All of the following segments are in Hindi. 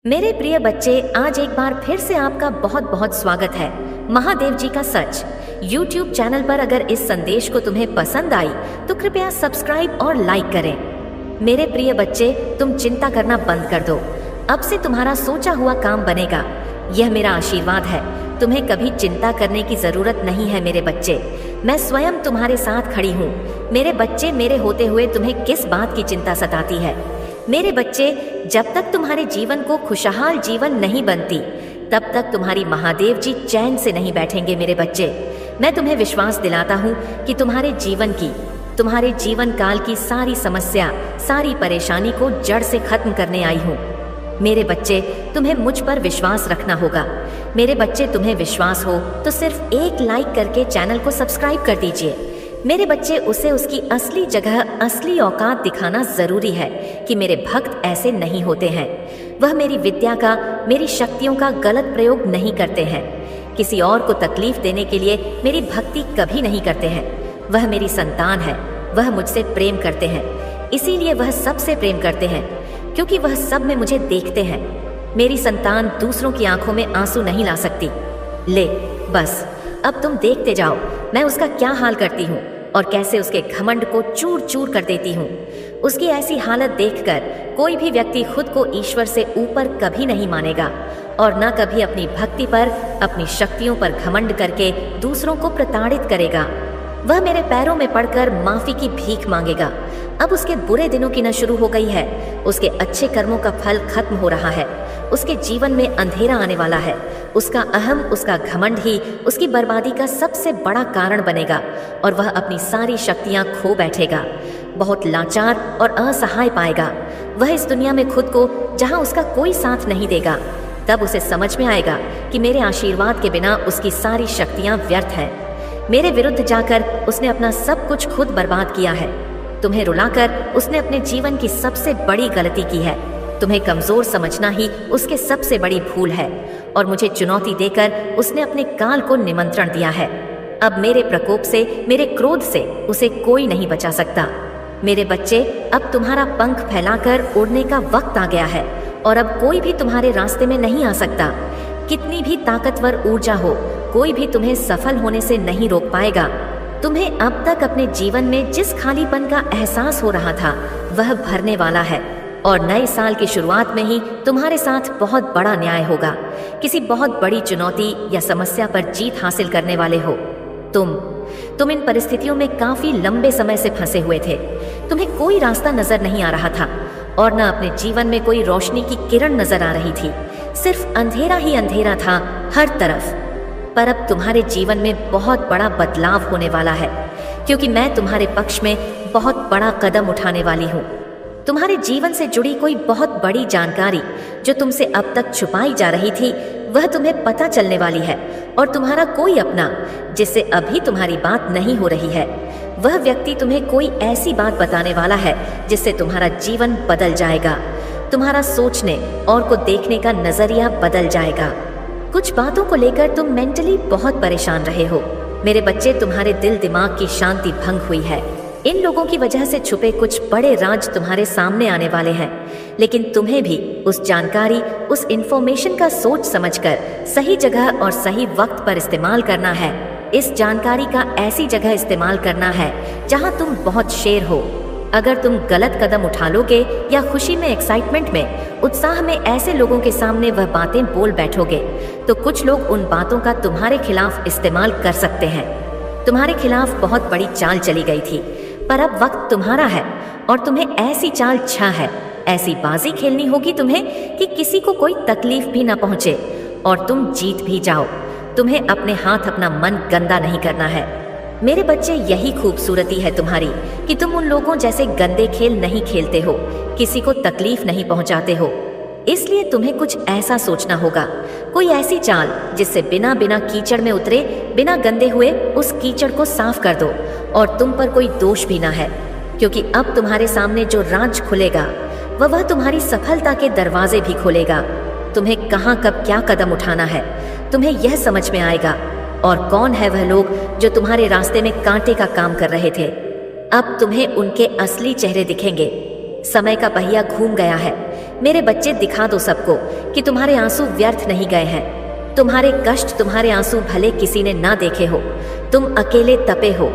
मेरे प्रिय बच्चे, आज एक बार फिर से आपका बहुत बहुत स्वागत है महादेव जी का सच YouTube चैनल पर। अगर इस संदेश को तुम्हें पसंद आई तो कृपया सब्सक्राइब और लाइक करें। मेरे प्रिय बच्चे, तुम चिंता करना बंद कर दो। अब से तुम्हारा सोचा हुआ काम बनेगा, यह मेरा आशीर्वाद है। तुम्हें कभी चिंता करने की जरूरत नहीं है मेरे बच्चे। मैं स्वयं तुम्हारे साथ खड़ी हूँ। मेरे बच्चे, मेरे होते हुए तुम्हें किस बात की चिंता सताती है? मेरे बच्चे, जब तक तुम्हारे जीवन को खुशहाल जीवन नहीं बनती, तब तक तुम्हारी महादेव जी चैन से नहीं बैठेंगे। मेरे बच्चे, मैं तुम्हें विश्वास दिलाता हूँ कि तुम्हारे जीवन काल की सारी समस्या, सारी परेशानी को जड़ से खत्म करने आई हूँ। मेरे बच्चे, तुम्हें मुझ पर विश्वास रखना होगा। मेरे बच्चे, तुम्हें विश्वास हो तो सिर्फ एक लाइक करके चैनल को सब्सक्राइब कर दीजिए। मेरे बच्चे, उसे उसकी असली जगह, असली औकात दिखाना जरूरी है कि मेरे भक्त ऐसे नहीं होते हैं। वह मेरी विद्या का, मेरी शक्तियों का गलत प्रयोग नहीं करते हैं। किसी और को तकलीफ देने के लिए मेरी भक्ति कभी नहीं करते हैं। वह मेरी संतान है, वह मुझसे प्रेम करते हैं। इसीलिए वह सबसे प्रेम करते हैं, क्योंकि वह सब में मुझे देखते हैं। मेरी संतान दूसरों की आंखों में आंसू नहीं ला सकती। ले बस, अब तुम देखते जाओ मैं उसका क्या हाल करती हूँ और कैसे उसके घमंड को चूर चूर कर देती हूँ। उसकी ऐसी हालत देखकर कोई भी व्यक्ति खुद को ईश्वर से ऊपर कभी नहीं मानेगा और न कभी अपनी भक्ति पर, अपनी शक्तियों पर घमंड करके दूसरों को प्रताड़ित करेगा। वह मेरे पैरों में पड़कर माफी की भीख मांगेगा। अब उसके बुरे दिनों की न शुरू हो गई है, उसके अच्छे कर्मों का फल खत्म हो रहा है। उसके जीवन में अंधेरा आने वाला है। उसका अहम, उसका घमंड ही उसकी बर्बादी का सबसे बड़ा कारण बनेगा और वह अपनी सारी शक्तियां खो बैठेगा। बहुत लाचार और असहाय पाएगा वह इस दुनिया में खुद को, जहां उसका कोई साथ नहीं देगा। तब उसे समझ में आएगा कि मेरे आशीर्वाद के बिना उसकी सारी शक्तियां व्यर्थ हैं। मेरे विरुद्ध जाकर उसने अपना सब कुछ खुद बर्बाद किया है। तुम्हें रुलाकर उसने अपने जीवन की सबसे बड़ी गलती की है। तुम्हें कमजोर समझना ही उसके सबसे बड़ी भूल है और मुझे चुनौती देकर उसने अपने काल को निमंत्रण दिया है। अब मेरे प्रकोप से, मेरे क्रोध से उसे कोई नहीं बचा सकता। मेरे बच्चे, अब तुम्हारा पंख फैलाकर उड़ने का वक्त आ गया है और अब कोई भी तुम्हारे रास्ते में नहीं आ सकता। कितनी भी ताकतवर ऊर्जा हो, कोई भी तुम्हें सफल होने से नहीं रोक पाएगा। तुम्हें अब तक अपने जीवन में जिस खालीपन का एहसास हो रहा था, वह भरने वाला है और नए साल की शुरुआत में ही तुम्हारे साथ बहुत बड़ा न्याय होगा। किसी बहुत बड़ी चुनौती या समस्या पर जीत हासिल करने वाले हो। तुम इन परिस्थितियों में काफी लंबे समय से फंसे हुए थे। तुम्हें कोई रास्ता नजर नहीं आ रहा था और न अपने जीवन में कोई रोशनी की किरण नजर आ रही थी। सिर्फ अंधेरा ही अंधेरा था हर तरफ। पर अब तुम्हारे जीवन में बहुत बड़ा बदलाव होने वाला है, क्योंकि मैं तुम्हारे पक्ष में बहुत बड़ा कदम उठाने वाली हूँ। तुम्हारे जीवन से जुड़ी कोई बहुत बड़ी जानकारी जो तुमसे अब तक छुपाई जा रही थी, वह तुम्हें पता चलने वाली है। और तुम्हारा कोई अपना, जिससे अभी तुम्हारी बात नहीं हो रही है, वह व्यक्ति तुम्हें कोई ऐसी बात बताने वाला है जिससे तुम्हारा जीवन बदल जाएगा। तुम्हारा सोचने और को देखने का नजरिया बदल जाएगा। कुछ बातों को लेकर तुम मेंटली बहुत परेशान रहे हो। मेरे बच्चे, तुम्हारे दिल दिमाग की शांति भंग हुई है। इन लोगों की वजह से छुपे कुछ बड़े राज तुम्हारे सामने आने वाले हैं, लेकिन तुम्हें भी उस जानकारी, उस इंफॉर्मेशन का सोच समझकर सही जगह और सही वक्त पर इस्तेमाल करना है। इस जानकारी का ऐसी जगह इस्तेमाल करना है जहां तुम बहुत शेर हो। अगर तुम गलत कदम उठा लोगे या खुशी में, एक्साइटमेंट में, उत्साह में ऐसे लोगों के सामने वह बातें बोल बैठोगे, तो कुछ लोग उन बातों का तुम्हारे खिलाफ इस्तेमाल कर सकते हैं। तुम्हारे खिलाफ बहुत बड़ी चाल चली गई थी, पर अब वक्त तुम्हारा है और तुम्हें ऐसी चाल छा है, ऐसी बाजी खेलनी होगी तुम्हें कि किसी को कोई तकलीफ भी ना पहुंचे और तुम जीत भी जाओ। तुम्हें अपने हाथ, अपना मन गंदा नहीं करना है। मेरे बच्चे, यही खूबसूरती है तुम्हारी कि तुम उन लोगों जैसे गंदे खेल नहीं खेलते हो, किसी को तकलीफ नहीं पहुंचाते हो। इसलिए तुम्हें कुछ ऐसा सोचना होगा, कोई ऐसी चाल जिससे बिना कीचड़ में उतरे, बिना गंदे हुए उस कीचड़ को साफ कर दो और तुम पर कोई दोष भी ना है। क्योंकि अब तुम्हारे सामने जो राज खुलेगा, वह तुम्हारी सफलता के दरवाजे भी खोलेगा। तुम्हें कहाँ, कब, क्या कदम उठाना है, तुम्हें यह समझ में आएगा। और कौन है वह लोग जो तुम्हारे रास्ते में कांटे का काम कर रहे थे, अब तुम्हें उनके असली चेहरे दिखेंगे। समय का पहिया घूम गया है। मेरे बच्चे, दिखा दो सबको कि तुम्हारे आंसू व्यर्थ नहीं गए हैं। तुम्हारे कष्ट, तुम्हारे आंसू भले किसी ने ना देखे हो, तुम अकेले तपे हो।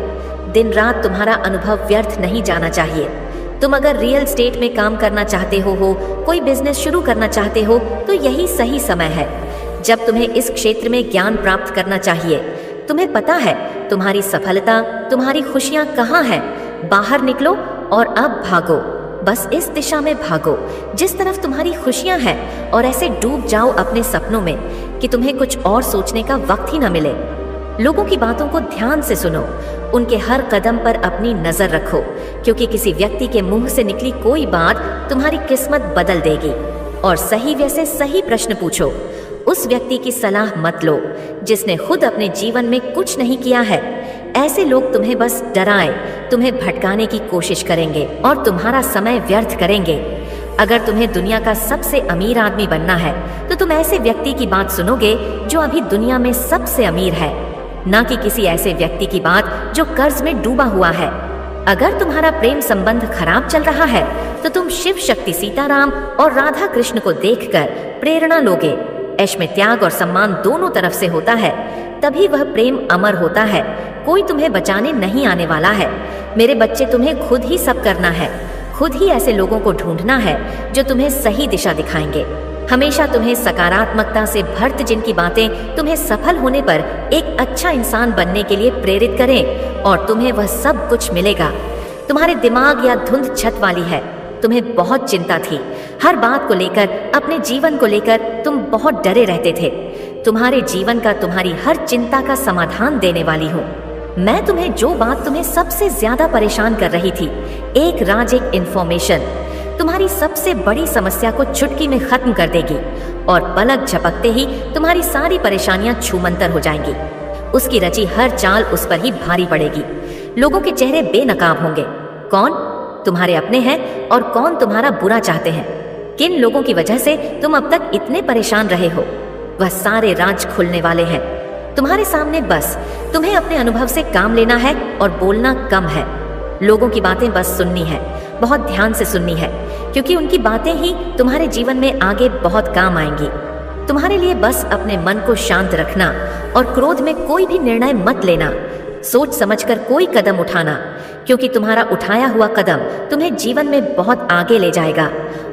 दिन रात तुम्हारा अनुभव व्यर्थ नहीं जाना चाहिए। तुम अगर रियल स्टेट में काम करना चाहते हो, कोई बिजनेस शुरू करना चाहते हो, तो यही सही समय है जब तुम्हें इस क्षेत्र में ज्ञान प्राप्त करना चाहिए। तुम्हें पता है तुम्हारी सफलता, तुम्हारी खुशियां कहाँ हैं। बाहर निकलो और अब भागो, बस इस दिशा में भागो जिस तरफ तुम्हारी खुशियां हैं, और ऐसे डूब जाओ अपने सपनों में कि तुम्हें कुछ और सोचने का वक्त ही न मिले। लोगों की बातों को ध्यान से सुनो, उनके हर कदम पर अपनी नजर रखो, क्योंकि किसी व्यक्ति के मुंह से निकली कोई बात तुम्हारी किस्मत बदल देगी। और सही वैसे सही प्रश्न पूछो। उस व्यक्ति की सलाह मत लो जिसने खुद अपने जीवन में कुछ नहीं किया है। ऐसे लोग तुम्हें बस डराए, तुम्हें भटकाने की कोशिश करेंगे और तुम्हारा समय व्यर्थ करेंगे। अगर तुम्हें दुनिया का सबसे अमीर आदमी बनना है तो तुम ऐसे व्यक्ति की बात सुनोगे जो अभी दुनिया में सबसे अमीर है, ना कि किसी ऐसे व्यक्ति की बात जो कर्ज में डूबा हुआ है। अगर तुम्हारा प्रेम संबंध खराब चल रहा है तो तुम शिव शक्ति सीताराम और राधा कृष्ण को देखकर प्रेरणा लोगे। ऐश में त्याग और सम्मान दोनों तरफ से होता है, तभी वह प्रेम अमर होता है। कोई तुम्हें बचाने नहीं आने वाला है। मेरे बच्चे, तुम्हें खुद ही सब करना है। खुद ही ऐसे लोगों को ढूंढना है जो तुम्हें सही दिशा दिखाएंगे। हमेशा तुम्हें सकारात्मकता से भरत जिनकी बातें तुम्हें सफल होने पर एक अच्छा इंसान बनने के लिए प्रेरित करें, और तुम्हें वह सब कुछ मिलेगा। तुम्हारे दिमाग या धुंध छत वाली है। तुम्हें बहुत चिंता थी, हर बात को लेकर, अपने जीवन को लेकर तुम बहुत डरे रहते थे। तुम्हारे जीवन का, तुम्हारी हर चिंता का समाधान देने वाली हूँ मैं। तुम्हें जो बात तुम्हें सबसे ज्यादा परेशान कर रही थी, एक राज, एक इंफॉर्मेशन तुम्हारी सबसे बड़ी समस्या को चुटकी में खत्म कर देगी, और पलक झपकते ही तुम्हारी सारी परेशानियां छूमंतर हो जाएंगी। उसकी रची हर चाल उस पर ही भारी पड़ेगी। लोगों के चेहरे बेनकाब होंगे। कौन तुम्हारे अपने हैं और कौन तुम्हारा बुरा चाहते हैं। किन लोगों की वजह से तुम अब तक इतने परेशान रहे हो, वह सारे राज खुलने वाले हैं तुम्हारे सामने। बस तुम्हें अपने अनुभव से काम लेना है और बोलना कम है। लोगों की बातें बस सुननी है, बहुत ध्यान से सुननी है, क्योंकि उनकी बातें ही तुम्हारे जीवन में आगे बहुत काम आएंगी। तुम्हारे लिए बस अपने मन को शांत रखना और क्रोध में कोई भी निर्णय मत लेना। सोच समझकर कोई कदम उठाना, क्योंकि तुम्हारा उठाया हुआ कदम तुम्हें जीवन में बहुत आगे ले जाएगा,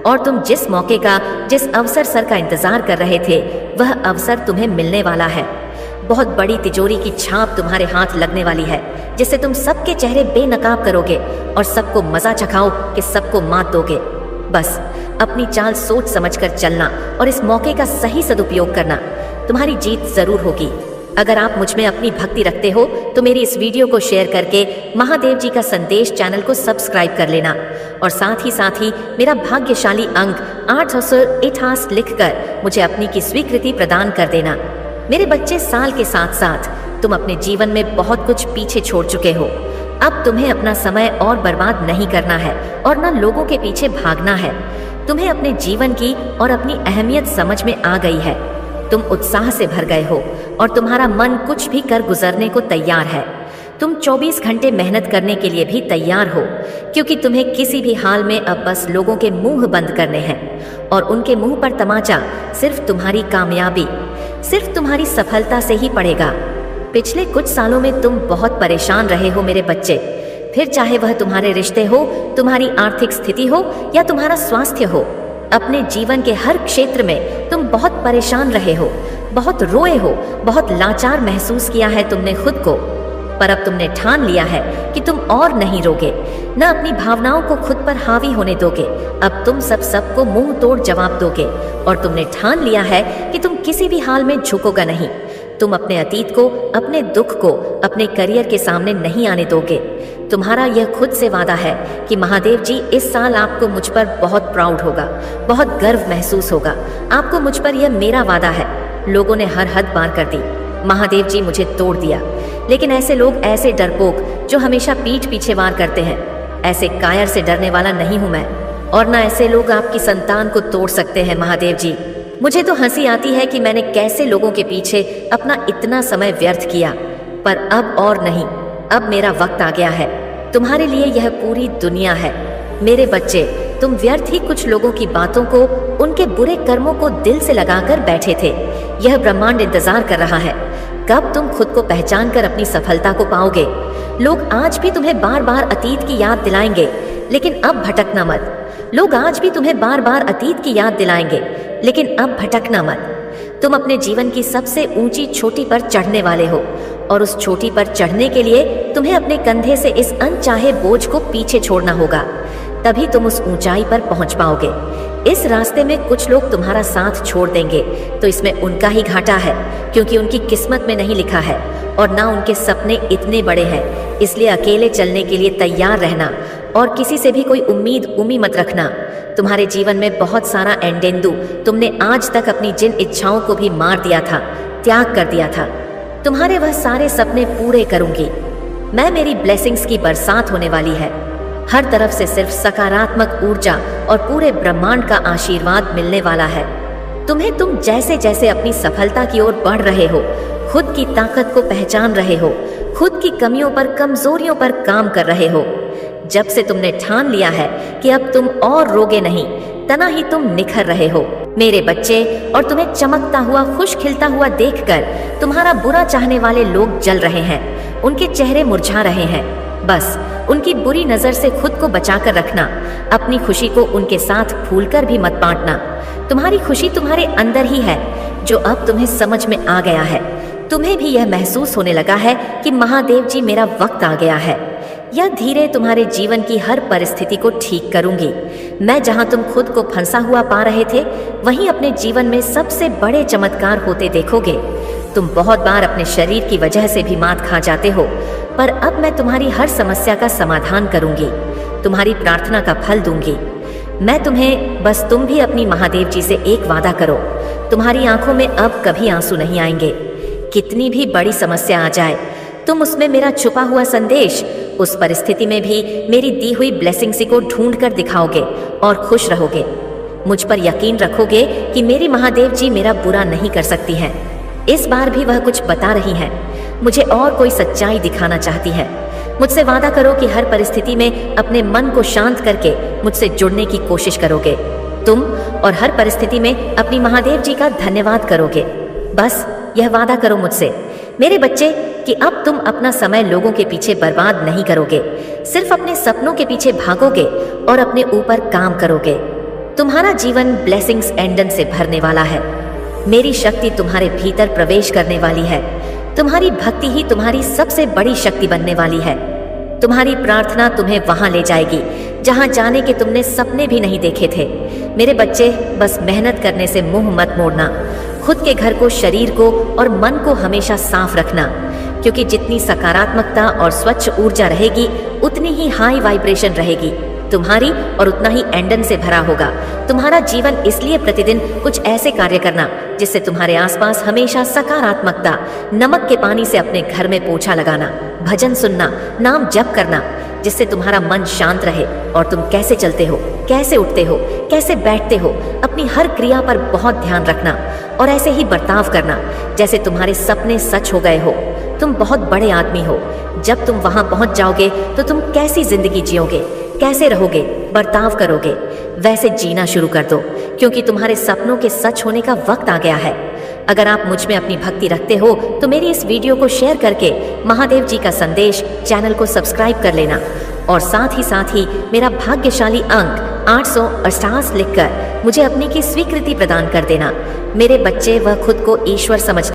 और तुम जिस मौके का, जिस अवसर सर का इंतजार कर रहे थे, वह अवसर तुम्हें मिलने वाला है। बहुत बड़ी तिजोरी की छाप तुम्हारे हाथ लगने वाली है, जिससे तुम सबके चेहरे बेनकाब करोगे और सबको मजा चखाओ कि सबको मात दोगे। बस अपनी चाल सोच समझकर चलना और इस मौके का सही सदुपयोग करना। तुम्हारी जीत जरूर होगी। अगर आप मुझ में अपनी भक्ति रखते हो तो मेरी इस वीडियो को शेयर करके महादेव जी का संदेश चैनल को सब्सक्राइब कर लेना, और साथ ही मेरा भाग्यशाली अंक 888 लिखकर मुझे अपनी की स्वीकृति प्रदान कर देना। मेरे बच्चे, साल के साथ साथ तुम अपने जीवन में बहुत कुछ पीछे छोड़ चुके हो। अब तुम्हें अपना समय और बर्बाद नहीं करना है और न लोगों के पीछे भागना है। तुम्हें अपने जीवन की और अपनी अहमियत समझ में आ गई है। तुम उत्साह से भर गए हो और तुम्हारा मन कुछ भी कर गुजरने को तैयार है। तुम 24 घंटे मेहनत करने के लिए भी तैयार हो, क्योंकि तुम्हें किसी भी हाल में अब बस लोगों के मुंह बंद करने हैं, और उनके मुंह पर तमाचा सिर्फ तुम्हारी कामयाबी, सिर्फ तुम्हारी सफलता से ही पड़ेगा। पिछले कुछ सालों में तुम बहुत परेशान रहे हो मेरे बच्चे, फिर चाहे वह तुम्हारे रिश्ते हो, तुम्हारी आर्थिक स्थिति हो या तुम्हारा स्वास्थ्य हो। अपने जीवन के हर क्षेत्र में तुम बहुत परेशान रहे हो, बहुत रोए हो, बहुत लाचार महसूस किया है तुमने खुद को। पर अब तुमने ठान लिया है कि तुम और नहीं रोगे, न अपनी भावनाओं को खुद पर हावी होने दोगे। अब तुम सबको मुंह तोड़ जवाब दोगे, और तुमने ठान लिया है कि तुम किसी भी हाल में झुकोगा नहीं। तुम अपने अतीत को, अपने दुख को अपने करियर के सामने नहीं आने दोगे। तुम्हारा यह खुद से वादा है कि महादेव जी इस साल आपको मुझ पर बहुत प्राउड होगा, बहुत गर्व महसूस होगा। आपको मुझ पर यह मेरा वादा है। लोगों ने हर हद पार कर दी, महादेव जी मुझे तोड़ दिया। लेकिन ऐसे लोग, ऐसे डरपोक जो हमेशा पीठ पीछे वार करते हैं, ऐसे कायर से डरने वाला नहीं हूं मैं, और ना ऐसे लोग आपकी संतान को तोड़ सकते हैं महादेव जी। मुझे तो हंसी आती है कि मैंने कैसे लोगों के पीछे अपना इतना समय व्यर्थ किया, पर अब और नहीं। अब मेरा वक्त आ गया है। तुम्हारे लिए यह पूरी दुनिया है। मेरे बच्चे, तुम व्यर्थ ही कुछ लोगों की बातों को, उनके बुरे कर्मों को दिल से लगाकर बैठे थे। यह ब्रह्मांड इंतजार कर रहा है कब तुम खुद को पहचान कर अपनी सफलता को पाओगे। लोग आज भी तुम्हें बार बार अतीत की याद दिलाएंगे, लेकिन अब भटकना मत। लोग आज भी तुम्हें बार बार अतीत की याद दिलाएंगे, लेकिन अब भटकना मत। तुम अपने जीवन की सबसे ऊंची चोटी पर चढ़ने वाले हो, और उस चोटी पर चढ़ने के लिए तुम्हें अपने कंधे से इस अनचाहे बोझ को पीछे छोड़ना होगा। तभी तुम उस ऊंचाई पर पहुंच पाओगे। इस रास्ते में कुछ लोग तुम्हारा साथ छोड़ देंगे, तो इसमें उनका ही घाटा है, क्योंकि उनकी किस्मत में नहीं लिखा है और ना उनके सपने इतने बड़े हैं। इसलिए अकेले चलने के लिए तैयार रहना और किसी से भी कोई उम्मीद मत रखना। तुम्हारे जीवन में बहुत सारा एंडेंदु, तुमने आज तक अपनी जिन इच्छाओं को भी मार दिया था, त्याग कर दिया था, तुम्हारे वह सारे सपने पूरे करूंगी मैं। मेरी ब्लेसिंग्स की बरसात होने वाली है। हर तरफ से सिर्फ सकारात्मक ऊर्जा और पूरे ब्रह्मांड का आशीर्वाद मिलने वाला है तुम्हें। तुम जैसे जैसे अपनी सफलता की ओर बढ़ रहे हो, खुद की ताकत को पहचान रहे हो, खुद की कमियों पर, कमजोरियों पर काम कर रहे हो। जब से तुमने ठान लिया है कि अब तुम और रोगे नहीं, तना ही तुम निखर रहे हो मेरे बच्चे। और तुम्हें चमकता हुआ, खुश खिलता हुआ देखकर तुम्हारा बुरा चाहने वाले लोग जल रहे हैं, उनके चेहरे मुरझा रहे हैं। बस उनकी बुरी नजर से खुद को बचाकर रखना। अपनी खुशी को उनके साथ भूलकर भी मत बांटना। तुम्हारी खुशी तुम्हारे अंदर ही है, जो अब तुम्हें समझ में आ गया है। तुम्हें भी यह महसूस होने लगा है कि महादेव जी, मेरा वक्त आ गया है। यह धीरे तुम्हारे जीवन की हर परिस्थिति को ठीक करूंगी मैं। जहां तुम खुद को फंसा हुआ पा रहे थे, वहीं अपने जीवन में सबसे बड़े चमत्कार होते देखोगे। तुम बहुत बार अपने शरीर की वजह से भी मात खा जाते हो, पर अब मैं तुम्हारी हर समस्या का समाधान करूंगी, तुम्हारी प्रार्थना का फल दूंगी मैं तुम्हें। बस तुम भी अपनी महादेव जी से एक वादा करो, तुम्हारी आंखों में अब कभी आंसू नहीं आएंगे। कितनी भी बड़ी समस्या आ जाए, तुम उसमें मेरा छुपा हुआ संदेश, उस परिस्थिति में भी मेरी दी हुई ब्लेसिंग्स को ढूंढ कर दिखाओगे और खुश रहोगे। मुझ पर यकीन रखोगे कि मेरी महादेव जी मेरा बुरा नहीं कर सकती हैं। इस बार भी वह कुछ बता रही हैं, मुझे और कोई सच्चाई दिखाना चाहती है। मुझसे वादा करो कि हर परिस्थिति में अपने मन को शांत करके मुझसे जुड़ने की कोशिश करोगे तुम, और हर परिस्थिति में अपनी महादेव जी का धन्यवाद करोगे। बस यह वादा करो मुझसे मेरे बच्चे कि अब तुम अपना समय लोगों के पीछे बर्बाद नहीं करोगे, सिर्फ अपने सपनों के पीछे भागोगे और अपने ऊपर काम करोगे। तुम्हारा जीवन ब्लेसिंग्स एंडन से भरने वाला है। मेरी शक्ति तुम्हारे भीतर प्रवेश करने वाली है। तुम्हारी भक्ति ही तुम्हारी सबसे बड़ी शक्ति बनने वाली है। तुम्हारी प्रार्थना तुम्हें वहां ले जाएगी जहां जाने के तुमने सपने भी नहीं देखे थे। मेरे बच्चे, बस मेहनत करने से मुंह मत मोड़ना। खुद के घर को, शरीर को और मन को हमेशा साफ रखना, क्योंकि जितनी सकारात्मकता और स्वच्छ ऊर्जा रहेगी, उतनी ही हाई वाइब्रेशन रहेगी तुम्हारी, और उतना ही एंडन से भरा होगा तुम्हारा जीवन। इसलिए प्रतिदिन कुछ ऐसे कार्य करना जिससे तुम्हारे आसपास हमेशा सकारात्मकता, नमक के पानी से अपने घर में पोछा लगाना, भजन सुनना, नाम जप करना, जिससे तुम्हारा मन शांत रहे और तुम कैसे चलते हो, कैसे उठते हो, कैसे बैठते हो, अपनी हर क्रिया पर बहुत ध्यान रखना और ऐसे ही बर्ताव करना जैसे तुम्हारे सपने सच हो गए हो। तुम बहुत बड़े आदमी हो। जब तुम वहां पहुंच जाओगे तो तुम कैसी जिंदगी जियोगे, कैसे रहोगे, बर्ताव करोगे, वैसे जीना शुरू कर दो, क्योंकि तुम्हारे सपनों के सच होने का वक्त आ गया है। अगर आप मुझ में अपनी भक्ति रखते हो तो मेरी इस वीडियो को शेयर करके महादेव जी का संदेश चैनल को सब्सक्राइब कर लेना, और साथ ही मेरा भाग्यशाली अंक 800 लिखकर मुझे अपनी की स्वीकृति प्रदान कर देना। मेरे बच्चे, वह खुद को ईश्वर समझ